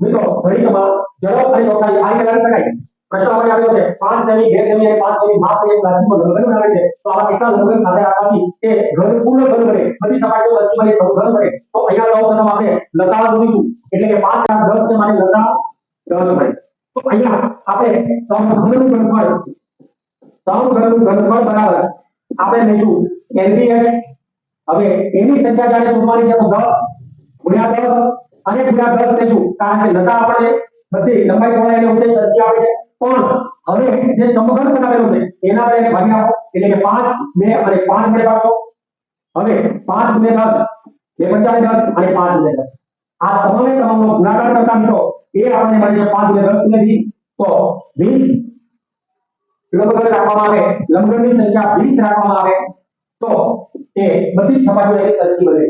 મિત્રો ગણિતમાં ઝડપ અને ચોકસાઈ આ રીતે ગણી શકાય. પ્રશ્ન આપણે આપ્યો છે 5 સેમી 2 સેમી અને 5 સેમી માપ એક પ્લાસ્ટિકનો ઘન બનાવે છે. તો આવા કેટલા લંબઘન સાથે રાખવાથી તે ઘન પૂર્ણ ઘન બને, બધી સપાટીઓ વચ્ચે બને સમઘન બને. તો અહીંયા સૌપ્રથમ આપણે લસાઅ શોધીશું, એટલે કે 5 × 10 છે મારી લસાઅ 10 મળે. તો અહીંયા આપણે સમઘનનું ઘનફળ બરાબર આપણે લઈશું LCM. હવે એની સંખ્યા જ્યારે શોધવાની છે તો 10 × 10 અને ગુણ્યા 10 લેશું, કારણ કે લસાઅ આપણે બધી લંબાઈ પહોળાઈ અને ઊંચાઈ સરખી આવે છે. પણ હવે જે સમઘન બનાવેલો છે એના વડે ભાગી આપો, એટલે કે 5 2 અને 5 વડે ભાગો. હવે 5 × 10 2 × 10 અને 5 × 10 આ તમામનો ગુણાકાર કરતા મિત્રો એ આપણને મળે છે 5 × 10 = 20. તો 20 લંબઘન રાખવામાં આવે, લંબઘનની સંખ્યા 20 રાખવામાં આવે તો તે બધી સપાટીઓ એક સરખી બને.